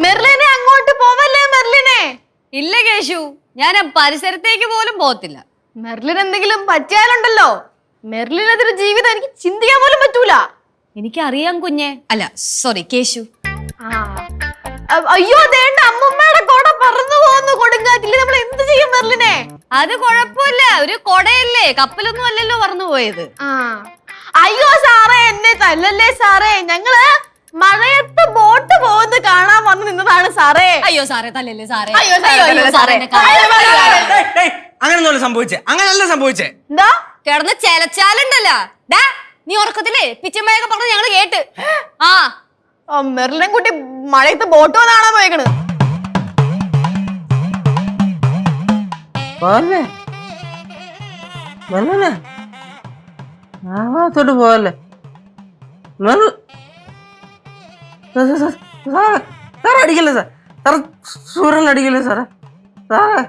മെർലിനെ അങ്ങോട്ട് പോവല്ലേ മെർലിനെ. ഇല്ല കേശു, ഞാൻ പരിസരത്തേക്ക് പോലും പോകത്തില്ല. മെർലിന് എന്തെങ്കിലും പറ്റിയാലുണ്ടല്ലോ, മെർലിനെതിരെ ജീവിതം എനിക്ക് ചിന്തിക്കാൻ പോലും പറ്റൂല. എനിക്കറിയാം കുഞ്ഞെ, അല്ല സോറി കേശു. അയ്യോ ദേണ്ട അമ്മൂമ്മയുടെ കൊട പറന്നു പോകുന്നു കൊടുങ്കാറ്റില്. നമ്മൾ എന്ത് ചെയ്യും മെർലിനെ? അത് കുഴപ്പമില്ല, ഒരു കൊടയല്ലേ, കപ്പലൊന്നും അല്ലല്ലോ പറന്നു പോയത്. അയ്യോ സാറേ എന്നെ തല്ലല്ലേ സാറേ, ഞങ്ങള് മഴയത്ത് ബോട്ട് പോകുന്നത് കാണാൻ വന്നു നിന്നതാണ് സാറേ. അയ്യോ സാറേ തല്ലല്ലേ സാറേ. അങ്ങനൊന്നുമല്ല സംഭവിച്ചേ, അങ്ങനല്ല സംഭവിച്ചേ. എന്താ കിടന്ന് ചെലച്ചാലുണ്ടല്ലോ. നീ ഉറക്കത്തില്ലേ പിച്ചമ്മയൊക്കെ പറഞ്ഞ് ഞങ്ങള് കേട്ട്. മെർലിനെ കുട്ടി മഴയത്ത് ബോട്ട് വന്ന് കാണാൻ പോയേക്കണ്. ോട്ട് പോവല്ലേ സാർ അടിക്കല്ലേ സാർ, സാർ സൂര്യൻ അടിക്കല്ലേ സാറേ, സാറേ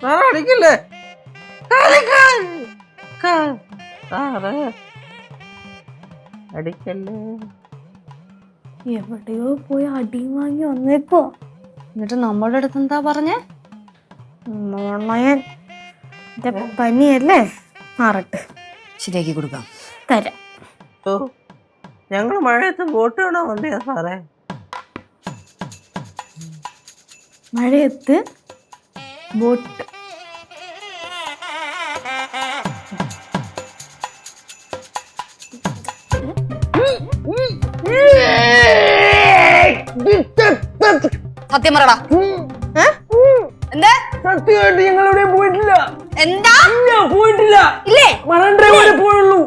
സാറേ അടിക്കല്ലേ സാറേ അടിക്കല്ലേ. എവിടെയോ പോയി അടി വാങ്ങി വന്നേക്കോ. എന്നിട്ട് നമ്മളുടെ അടുത്ത് എന്താ പറഞ്ഞേ? പനിയല്ലേ മാറട്ടെ, ശരിയാക്കി കൊടുക്കാം, തരാം. ഓ ഞങ്ങൾ മഴയത്ത് ബോട്ട് കാണാൻ വന്നയാ സാറേ. മഴയത്ത് ബോട്ട് സത്യം പറടാ. എന്താ സത്യമായിട്ട് ഞങ്ങൾ എവിടെയും പോയിട്ടില്ല. എന്താ പോയിട്ടില്ല ഇല്ലേ? മറണ്ടേ പോയുള്ളൂ,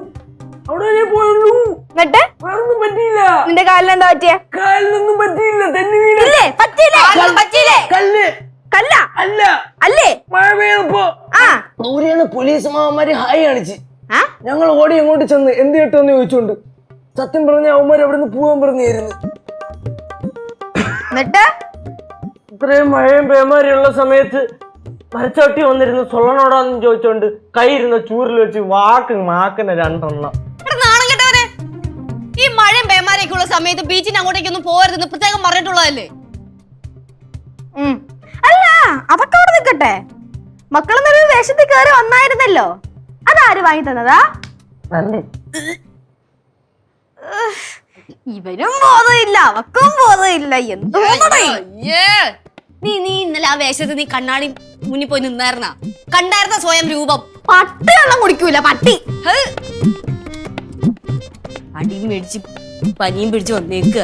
അവിടെ പോയുള്ളൂ. എന്നിട്ട് വേറൊന്നും പറ്റിയില്ല. നിന്റെ കാലിന് എന്താ പറ്റിയ? കാലിനൊന്നും പറ്റിയില്ല, തെന്നി വീണ്. പറ്റിയില്ലേ? കല്ല് കല്ല അല്ല അല്ലേ? മഴ പെയ്തപ്പോ ദൂരെന്ന് പോലീസ് മാവന്മാര് ഹായ് കാണിച്ച് ഞങ്ങൾ ഓടി അങ്ങോട്ട് ചെന്ന് എന്ത് കേട്ടോന്ന് ചോദിച്ചോണ്ട്. സത്യം പറഞ്ഞ അവന്മാർ അവിടെ നിന്ന് പോവാൻ പറഞ്ഞായിരുന്നു. എന്നിട്ട് ഇത്രയും മഴയും പേമാരിയുള്ള സമയത്ത് മരച്ചാട്ടി വന്നിരുന്നു സൊള്ളനോടാന്ന് ചോദിച്ചോണ്ട് കൈ ഇരുന്ന ചൂരിൽ വെച്ച് മാക്കുന്ന 2 എണ്ണം. നാണം കെട്ടവനെ, ഈ മഴയും പേമാരൊക്കെ ഉള്ള സമയത്ത് ബീച്ചിന് അങ്ങോട്ടേക്കൊന്നും പോകരുതെന്ന് പ്രത്യേകം പറഞ്ഞിട്ടുള്ളതല്ലേ? അല്ല അതൊക്കെ അവിടെ നിൽക്കട്ടെ, മക്കളൊന്നൊരു വേഷത്തിൽ കയറി വന്നായിരുന്നല്ലോ, അതാര് വാങ്ങി തന്നതാ? ഇവനും ബോധമില്ല അവക്കും ബോധമില്ല. എന്തോ നീ ഇന്നലെ ആ വേഷത്തിൽ നീ കണ്ണാടി മുന്നിൽ പോയി നിന്നായിരുന്ന കണ്ടായിരുന്ന സ്വയം രൂപം? പട്ടി വെള്ളം കുടിക്കൂല പട്ടി. അടിയും മേടിച്ച് പനിയും പിടിച്ച് വന്നേക്ക്.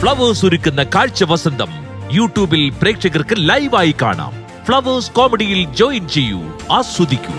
ഫ്ലവേഴ്സ് ഒരുക്കുന്ന കാഴ്ച വസന്തം യൂട്യൂബിൽ പ്രേക്ഷകർക്ക് ലൈവായി കാണാം. ഫ്ലവേഴ്സ് കോമഡിയിൽ ജോയിൻ ചെയ്യൂ, ആസ്വദിക്കൂ.